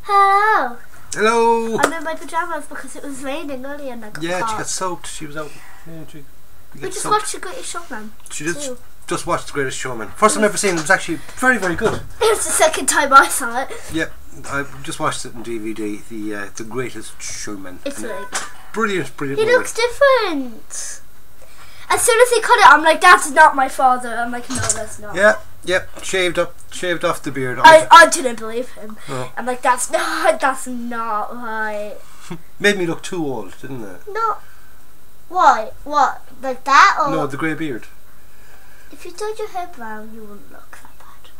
Hello. Hello. I'm in my pajamas because it was raining earlier and I got Yeah, caught. she got soaked. She was out. Yeah, We just watched The Greatest Showman. She just watched The Greatest Showman. First time I've ever seen it. It was actually very, very good. It was the second time I saw it. Yeah, I just watched it on DVD. The Greatest Showman. It's like brilliant, brilliant. He movie. looks different. As soon as he cut it, I'm like, that's not my father. I'm like, no, that's not. Yeah, shaved off the beard. I didn't believe him. Oh. I'm like, that's not right. Made me look too old, didn't it? No. Why? What? Like that? Or No, the grey beard. if you dyed your hair brown, you wouldn't look that bad.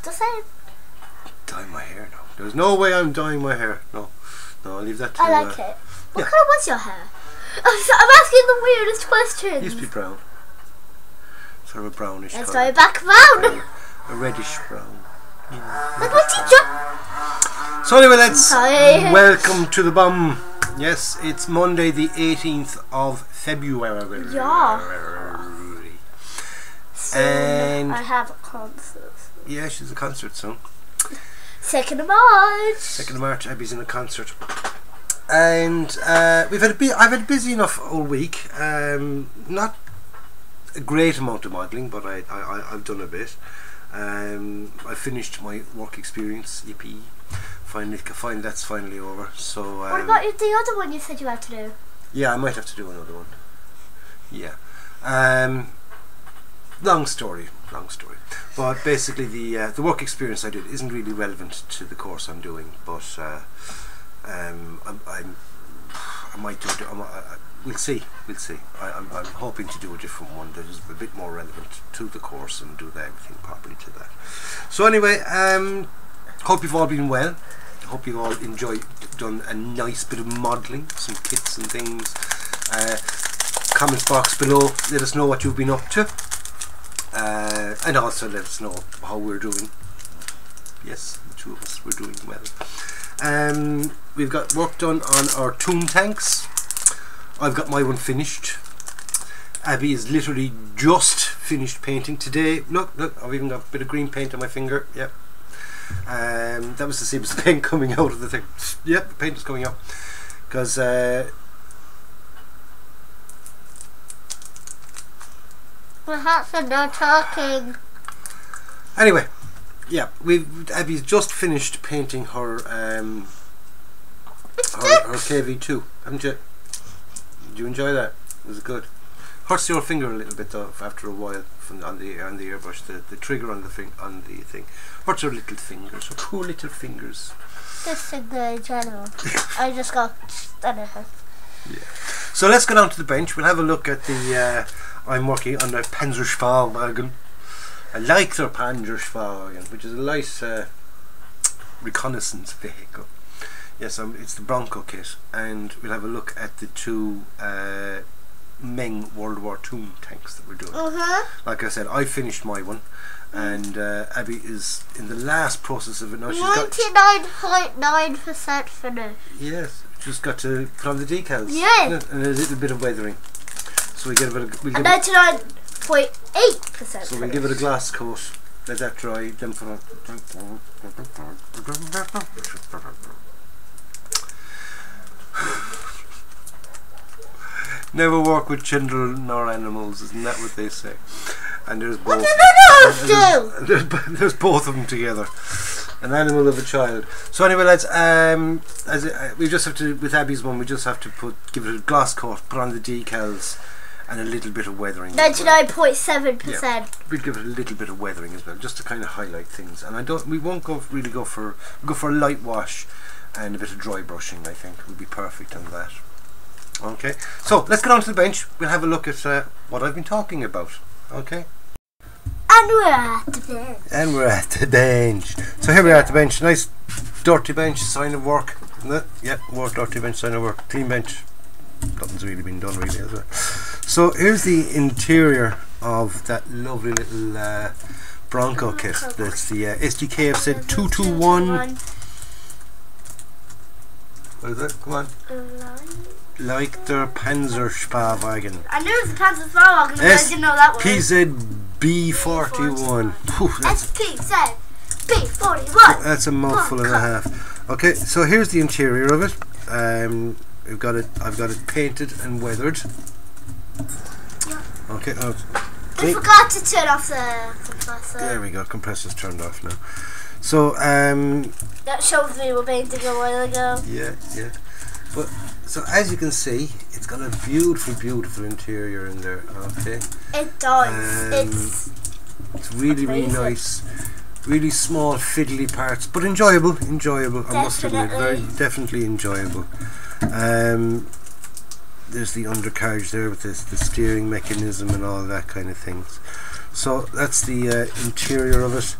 Just saying. Dye my hair now. There's no way I'm dyeing my hair. No, I'll leave that to I like it. What yeah. colour was your hair? I'm asking the weirdest questions. It used to be brown. Sort of a brownish Let's colour. dye it back brown. A reddish brown. Yeah. Like my teacher. So anyway, let's Hi. welcome to the B.U.M. Yes, it's Monday the 18th of February. Yeah. Soon And I have a concert. yeah, she's a concert soon. 2nd of March. 2nd of March, Abby's in a concert. And I've had a busy enough all week. Not a great amount of modelling, but I've done a bit. I finished my work experience. Yippee! Finally, that's finally over. So What about the other one you said you had to do? yeah, I might have to do another one. Yeah. Long story. But basically, the work experience I did isn't really relevant to the course I'm doing. But I might do it. We'll see. I'm hoping to do a different one that is a bit more relevant to the course and do everything properly to that. So anyway, hope you've all been well. Hope you've all done a nice bit of modelling, some kits and things. Comments box below, let us know what you've been up to. And also let us know how we're doing. Yes, the two of us, we're doing well. We've got work done on our tomb tanks. I've got my one finished. Abby is literally just finished painting today. Look, I've even got a bit of green paint on my finger. Yep. That was the same as the paint coming out of the thing. Yep, the paint is coming out. Because Perhaps I'm not talking. anyway, yeah, Abby's just finished painting her her KV2, haven't you? Did you enjoy that? Was it good? Hurts your finger a little bit though after a while on the airbrush. The trigger on the thing hurts her little fingers. Her poor little fingers. This finger in general. I just go and it hurts. Yeah. So let's go down to the bench. We'll have a look at the. I'm working on the Panzerschwagen. I like their Panzerschwagen, which is a nice reconnaissance vehicle. Yes, it's the Bronco kit, and we'll have a look at the two Meng World War II tanks that we're doing. Like I said, I finished my one, and Abby is in the last process of it now. She's 99.9% finished. Yes, just got to put on the decals. Yes. And a little bit of weathering. So we get a bit of, 99.8%. so we'll give it a glass coat, let that dry, then put on. Never work with children nor animals, isn't that what they say? And there's both. What did the nose do? There's both of them together. An animal of a child. So anyway, lads, we just have to, with Abby's one, we just have to give it a glass coat, put on the decals, and a little bit of weathering. 99.7%. Yeah, we'll give it a little bit of weathering as well, just to kind of highlight things. And we won't go for a light wash and a bit of dry brushing. I think would be perfect on that. Okay, so let's get on to the bench. We'll have a look at what I've been talking about. Okay. And we're at the bench. And we're at the bench. So here we are at the bench. Nice dirty bench, sign of work, isn't it? Yep, more dirty bench, sign of work. Clean bench. Nothing's really been done really, has it? So here's the interior of that lovely little Bronco kit. That's the SDK have said 221. What is that? Come on. Like their Panzerschwagen. I knew it was a Panzerschwagen, but I didn't know that one. PZB41. SPZ B41. That's a mouthful and a half. Okay, so here's the interior of it. I've got it painted and weathered. Yeah. Okay. I forgot to turn off the compressor. There we go. Compressor's turned off now. So that shows we were painting a while ago. Yeah. But so as you can see, it's got a beautiful interior in there. Okay. It does. It's really nice. Really small fiddly parts, but enjoyable. I must admit, definitely enjoyable. There's the undercarriage there with the steering mechanism and all that kind of things. So that's the interior of it.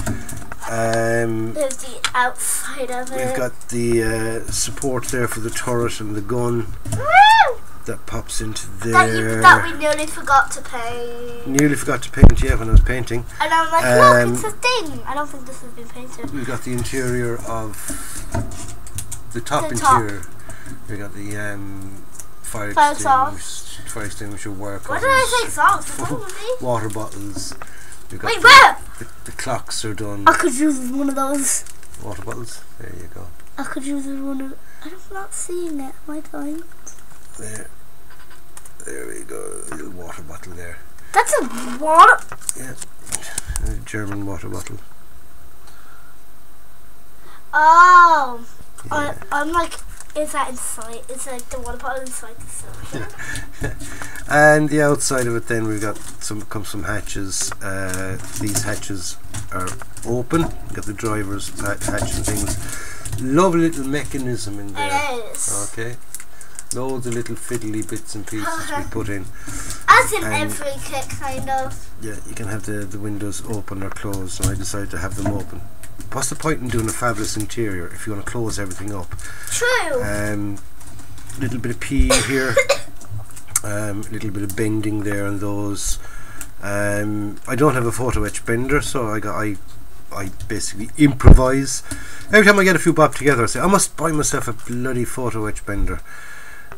There's the outside of it. We've got the support there for the turret and the gun. Woo! That pops into there. That we nearly forgot to paint. Nearly forgot to paint, yeah, when I was painting. And I'm like, look, it's a thing. I don't think this has been painted. We've got the interior of the top interior. We've got the fire extinguisher work. Why did I say exhaust? Water bottles. We've got Wait, where? The clocks are done. I could use one of those. Water bottles. There you go. I could use one of. I'm not seeing it. Am I blind? There we go. A little water bottle there. That's a water. Yeah, a German water bottle. Oh, Yeah. I'm like, is that inside? Is like the water bottle inside the cylinder? And the outside of it, then we've got some hatches. These hatches are open. We've got the driver's hatch and things. Lovely little mechanism in there. It is. Okay. Loads of little fiddly bits and pieces we put in. As in every kit, kind of. Yeah, you can have the windows open or closed, and I decided to have them open. What's the point in doing a fabulous interior if you want to close everything up? True. Little bit of pee here, little bit of bending there on those. I don't have a photo etch bender, so I basically improvise. Every time I get a few bob together, I say I must buy myself a bloody photo etch bender.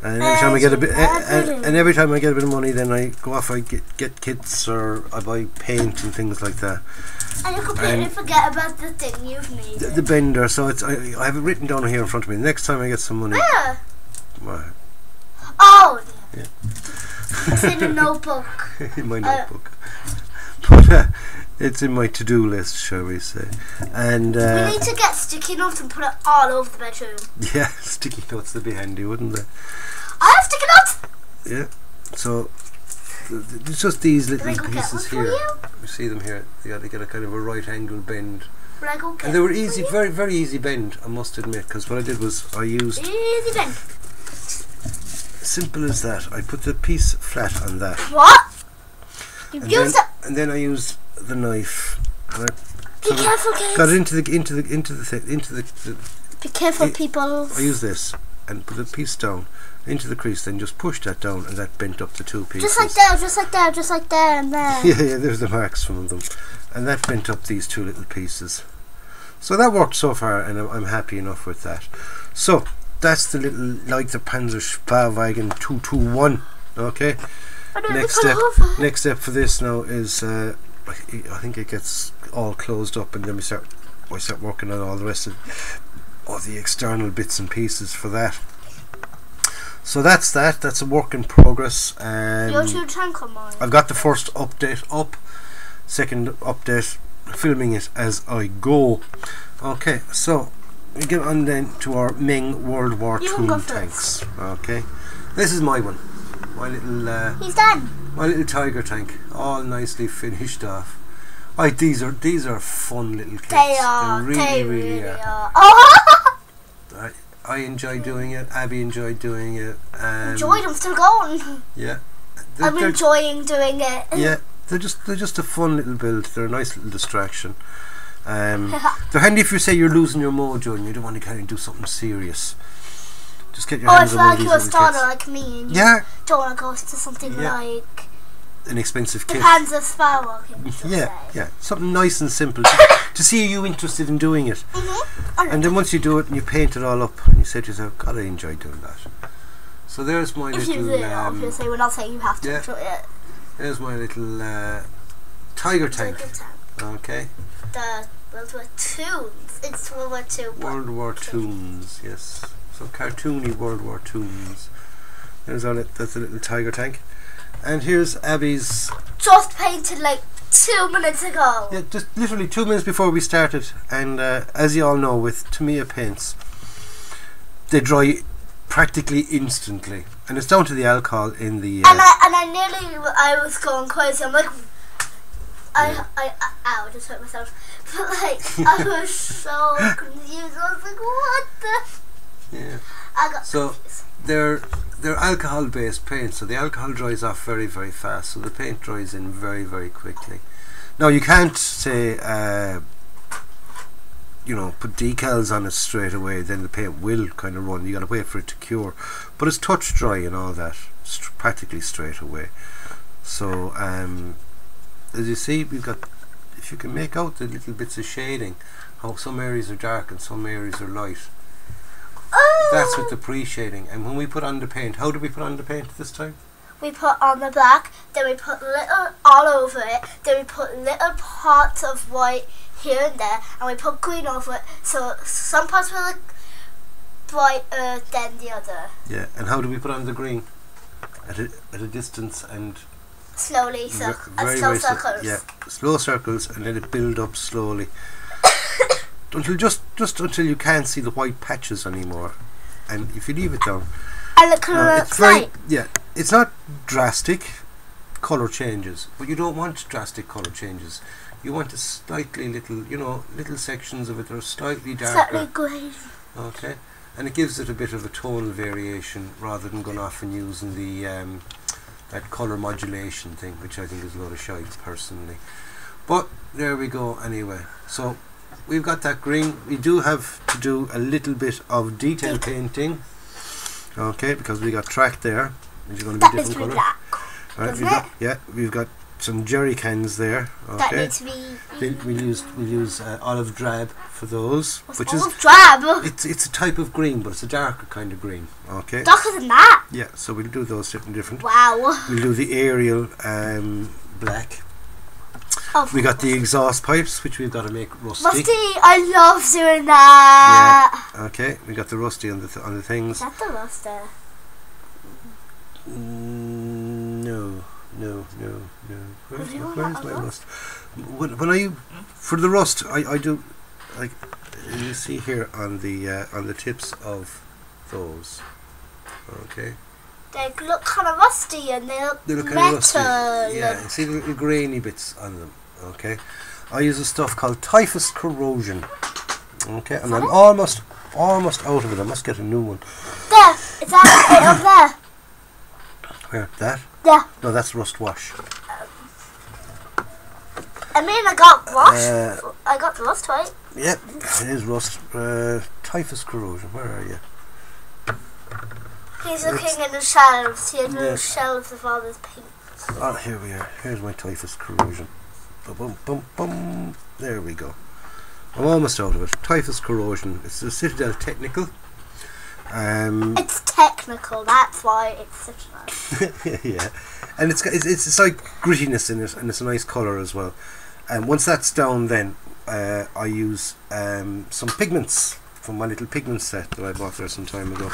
And every time I get a bit, and every time I get a bit of money, then I go off. I get kits or I buy paint and things like that. And you completely forget about the thing you've needed. The bender. So it's I have it written down here in front of me. Next time I get some money. Where? Well, Oh. yeah. It's in a notebook. In my notebook. But it's in my to-do list, shall we say? And we need to get sticky notes and put it all over the bedroom. yeah, sticky notes would be handy, wouldn't they? I have sticky notes. Yeah. So it's just these little pieces here. You see them here. They got to get a kind of a right angle bend. Will I go get And they were easy, very easy bend, I must admit. Because what I did was I used easy bend. simple as that. I put the piece flat on that. What? You used it. And then I used the knife. And Be careful, kids. got it into the. Be careful, people. I use this and put the piece down into the crease, then just push that down, and that bent up the two pieces. Just like there, just like there, just like there, and there. Yeah, there's the marks from them, and that bent up these two little pieces. So that worked so far, and I'm happy enough with that. So that's the little Leichter Panzer Sparwagen 221. Okay. Next step for this now is I think it gets all closed up, and then I start working on all the rest of the external bits and pieces for that. So that's a work in progress. You're too tank on mine. I've got the first update up, second update, filming it as I go. Okay, so we get on then to our Ming World War II tanks. Okay, this is my one. My little he's done. My little tiger tank, all nicely finished off. These are fun little kits. They are. They really are. Oh! I enjoy doing it. Abby enjoyed doing it. Enjoyed. I'm still going. Yeah. I'm enjoying doing it. Yeah, they're just a fun little build. They're a nice little distraction. They're handy if you say you're losing your mojo and you don't want to kind of do something serious. Just get your hands on one of these little kits. You're a starter like me, and you don't want to go to something like an expensive kit. The Panzer Sparwagen. Yeah, something nice and simple to see you interested in doing it. And then once you do it and you paint it all up, and you say to yourself, God, I enjoy doing that. So there's my little. Obviously, we're not saying you have to enjoy it. There's my little tiger tank. Okay. The World War Tunes. It's World War Two. World War Tunes, yes. So cartoony World War Tunes. There's on it. That's a little tiger tank. And here's Abby's. Just painted like 2 minutes ago. Yeah, just literally 2 minutes before we started. And as you all know, with Tamiya paints, they dry practically instantly, and it's down to the alcohol in the. And I was going crazy. I'm like, ow, I just hurt myself. But like, I was so confused. I was like, what the? Yeah. I got so confused. they're alcohol based paints, so the alcohol dries off very, very fast, so the paint dries in very, very quickly. Now you can't say put decals on it straight away, then the paint will kind of run. You got to wait for it to cure, but it's touch dry and all that practically straight away. So as you see, we've got, if you can make out the little bits of shading, how some areas are dark and some areas are light. That's with the pre-shading. And when we put on the paint, how do we put on the paint this time? We put on the black, then we put little all over it, then we put little parts of white here and there, and we put green over it, so some parts will look brighter than the other. Yeah, and how do we put on the green? At a distance and slowly, slow circles. Yeah, slow circles, and let it build up slowly until just until you can't see the white patches anymore. And if you leave it down, and it's very, yeah, it's not drastic colour changes, but you don't want drastic colour changes. You want a slightly little sections of it that are slightly darker. Slightly grey. Okay, and it gives it a bit of a tonal variation rather than going off and using the that colour modulation thing, which I think is a lot of shite personally. But there we go anyway. So we've got that green. We do have to do a little bit of detail painting. Okay, because we got track there, which is going to be different colour. Black, right, we've got some jerry cans there. Okay. That needs to be. We'll use olive drab for those. What's olive drab? It's a type of green, but it's a darker kind of green. Okay. Darker than that. Yeah, so we'll do those different. Wow. We'll do the aerial black. Oh, we got the exhaust pipes, which we've got to make rusty. Rusty, I love doing that. Yeah. Okay, we got the rusty on the things. Is that the rusty? No. Where's my rust? When I for the rust, I do like you see here on the tips of those. Okay. They look kind of rusty and they look kind of rusty. Yeah, you see the little grainy bits on them. Okay. I use a stuff called typhus corrosion. Okay, and I'm almost out of it. I must get a new one. There, it's right up there. Where? That? Yeah. No, that's rust wash. I mean, I got rust. I got the rust, right? Yep, it is rust. Typhus corrosion. Where are you? He's looking in the shelves. He has little shelves of all his paints. Oh, here we are. Here's my typhus corrosion. Boom, boom, boom. There we go. I'm almost out of it. Typhus corrosion. It's a Citadel Technical. It's technical. That's why it's such nice. Yeah, and it's like grittiness in it, and it's a nice colour as well. And once that's down, then I use some pigments from my little pigment set that I bought there some time ago.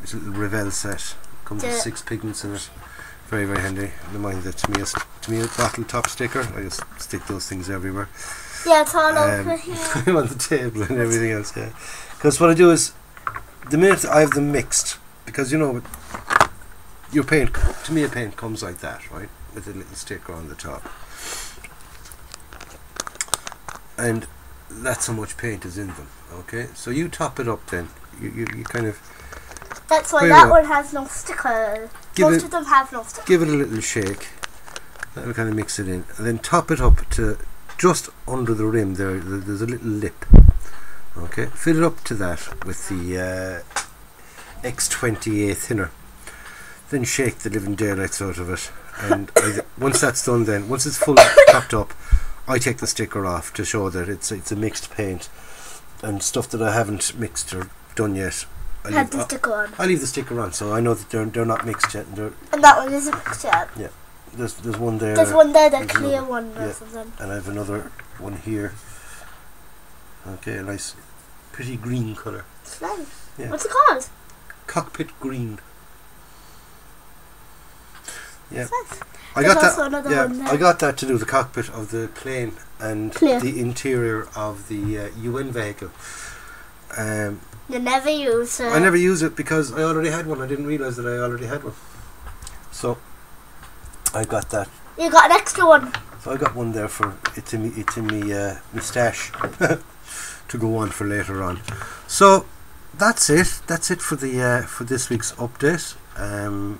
It's a little Revell set. Comes with 6 pigments in it. Very, very handy. Never mind the Tamiya bottle top sticker. I just stick those things everywhere. Yeah, it's all over here. On the table and everything else. Yeah, because what I do is, the minute I have them mixed, because you know, your paint, Tamiya paint comes like that, right, with a little sticker on the top, and that's how much paint is in them. Okay, so you top it up then. You kind of. That's why that one has no sticker. Most of them have no sticker. Give it a little shake. That will kind of mix it in, and then top it up to just under the rim there. There's a little lip. Okay, fill it up to that with the X28 thinner. Then shake the living daylights out of it, and once that's done, then once it's fully topped up, I take the sticker off to show that it's a mixed paint, and stuff that I haven't mixed or done yet. Have the sticker on. I leave the sticker on, so I know that they're not mixed yet. And that one isn't mixed yet. Yeah, There's one there. There's one there, the There's clear another. one or Yeah. something. And I have another one here. Okay, a nice, pretty green colour. It's nice. Yeah. What's it called? Cockpit green. Yeah. It's nice. I There's got also that. another Yeah, one there. I got that to do the cockpit of the plane and Clear. the interior of the UN vehicle. You never use it. I never use it because I already had one. I didn't realise that I already had one. So I got that. You got an extra one. So I got one there for it's in me stash to go on for later on. So that's it. That's it for the for this week's update.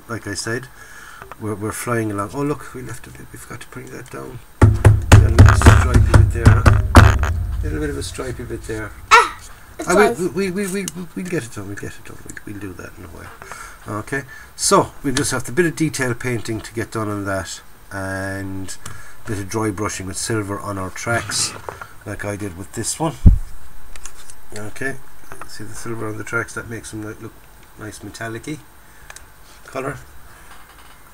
Like I said, we're flying along. Oh look, we left a bit. We forgot to bring that down. Got a little stripy bit there. A little bit of a stripy bit there. We'll get it done. We'll get it done. We'll do that in a while. Okay. So we just have a bit of detail painting to get done on that, and a bit of dry brushing with silver on our tracks, like I did with this one. Okay. See the silver on the tracks? That makes them look nice metallic-y colour.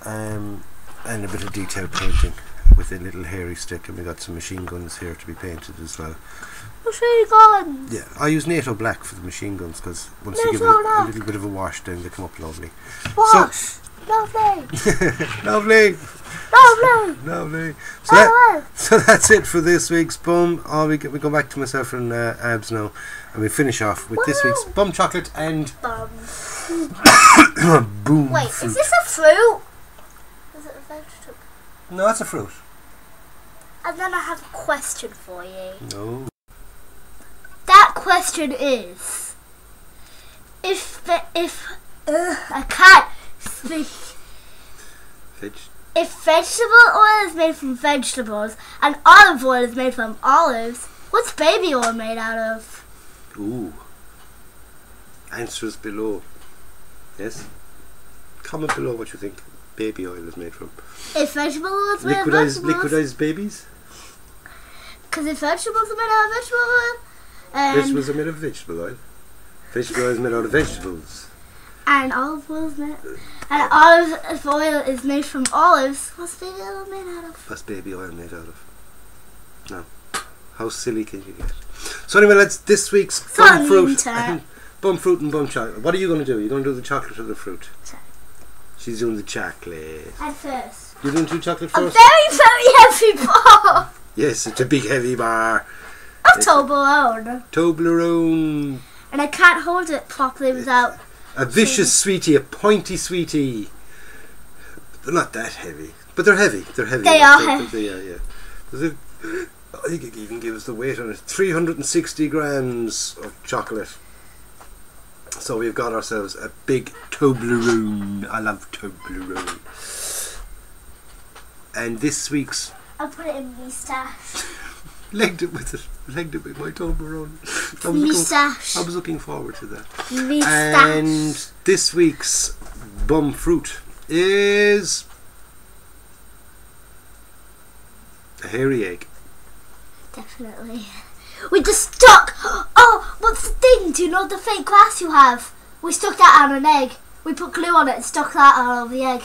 And a bit of detail painting with a little hairy stick, and we got some machine guns here to be painted as well. Machine guns. Yeah, I use NATO black for the machine guns because once you give it a little bit of a wash, then they come up lovely. Wash. So, lovely. lovely. Lovely. Lovely. Lovely. So that's it for this week's bum. We go back to myself and Abs now, and we finish off with this week's bum chocolate and Bum. boom. Wait, fruit. is this a fruit? Is it a vegetable? No, that's a fruit. And then I have a question for you. No. That question is, if I can't speak. If vegetable oil is made from vegetables and olive oil is made from olives, what's baby oil made out of? Ooh. Answers below. Yes. Comment below what you think baby oil is made from. If vegetable oil is made of vegetables. Liquidized babies? Because if vegetables are made out of vegetable oil. Vegetables are made of vegetable oil. Vegetable oil is made out of vegetables. And olive oil is made. And olive oil is made from olives. What's baby oil made out of? What's baby oil made out of? No. How silly can you get? So anyway, that's this week's bum fruit and bum chocolate. What are you going to do? Are you going to do the chocolate or the fruit? Chocolate. She's doing the chocolate. At first. You're doing two chocolate A first? very, very heavy bar. Yes, it's a big heavy bar. Of Toblerone. Toblerone. And I can't hold it properly without... A vicious sweetie, a pointy sweetie. They're not that heavy, but they're heavy. They're heavy. They are heavy. They are, yeah. I think it even gives the weight on it. 360 grams of chocolate. So we've got ourselves a big Toblerone. I love Toblerone. And this week's... I'll put it in my stash. Legged it with my Toblerone. I was looking forward to that. Me And stash. this week's bum fruit is a hairy egg. Definitely. We just stuck... Oh, what's the thing? Do you know the fake glass you have? We stuck that on an egg. We put glue on it and stuck that all over the egg.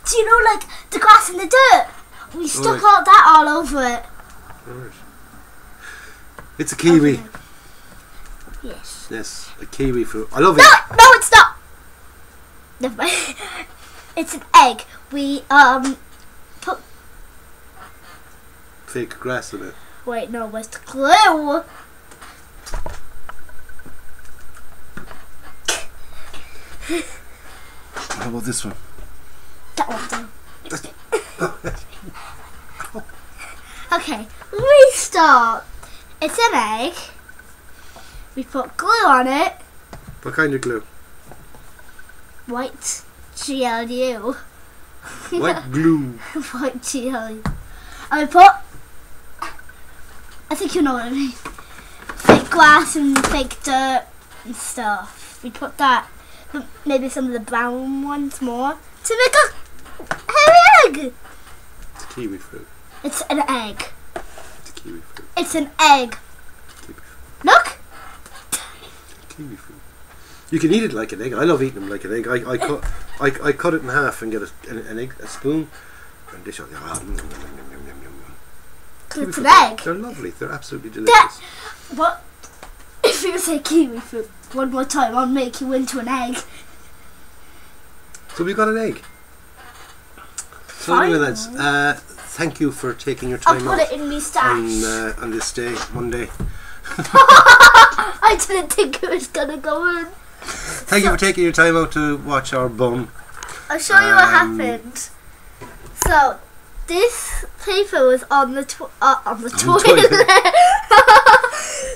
Do you know, like, the grass in the dirt? We stuck all that all over it. Right. It's a kiwi. Okay. Yes. Yes, a kiwi fruit. I love it. No, it's not. Never mind. It's an egg. We put... Fake grass in it. Wait, no, where's the glue? How about this one? That one down. Okay, restart. It's an egg. We put glue on it. What kind of glue? White GLU. White glue. White GLU. And we put... I think you know what I mean. Fake glass and fake dirt and stuff. We put that, but maybe some of the brown ones more, to make a hairy egg. It's a kiwi fruit. It's an egg. It's a kiwi fruit. It's an egg. Kiwi fruit. Look. Kiwi fruit. You can eat it like an egg. I love eating them like an egg. I cut it in half and get an egg, a spoon, and dish out. It's an egg. They're lovely. They're absolutely delicious. But if you say kiwi fruit one more time, I'll make you into an egg. So we got an egg. So anyway, lads, thank you for taking your time I'll put it in me stash. on this day, Monday. I didn't think it was gonna go in. Thank you for taking your time out to watch our bum. I'll show you what happened. So this paper was on the toilet.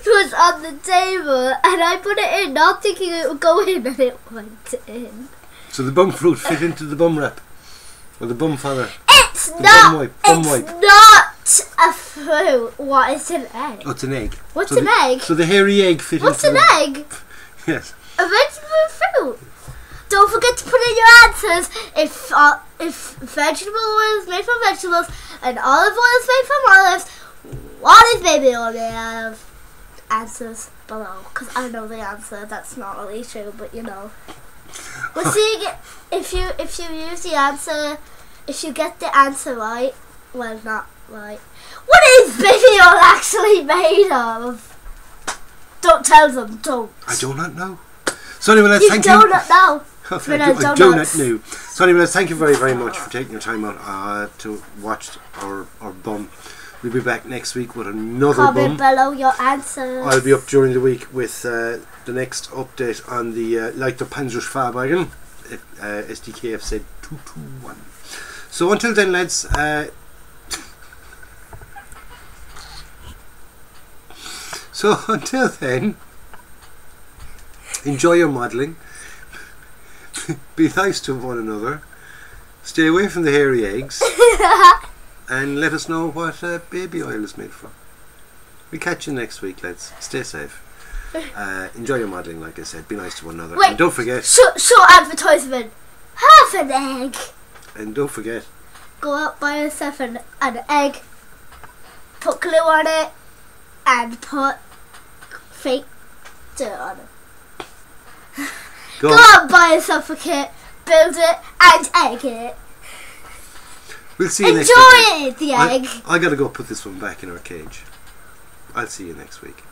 It was on the table, and I put it in, not thinking it would go in, and it went in. So the bum fruit fit into the bum wrap, or the bum feather. It's the not. Bum wipe. It's not a fruit. What is an egg? Oh, it's an egg. What's so an egg? So the hairy egg fit What's into an the egg? Yes. A vegetable fruit. Don't forget to put in your answers. If vegetable oil is made from vegetables and olive oil is made from olives, what is baby oil made of? Answers below, because I know the answer. That's not really true, but you know. We're seeing it. If you use the answer, if you get the answer right, well, not right. What is baby oil actually made of? Don't tell them. Don't. I do not know. So anyway, let's thank you. You do not know. I do not know. So anyway, thank you very, very much for taking your time out to watch our bum. We'll be back next week with another Comment bum. below your answers. I'll be up during the week with the next update on the Leichter Panzerschwabagen. SDKF said 221. So until then, lads. So until then, enjoy your modelling. Be nice to one another. Stay away from the hairy eggs. And let us know what baby oil is made from. We'll catch you next week, lads. Stay safe. Enjoy your modelling, like I said. Be nice to one another. Wait, and don't forget. Short advertisement. Have an egg. And don't forget. Go out, buy yourself an egg. Put glue on it. And put fake dirt on it. Go out, buy yourself a kit. Build it and egg it. We'll see you next week. Enjoy the egg. I gotta go put this one back in our cage. I'll see you next week.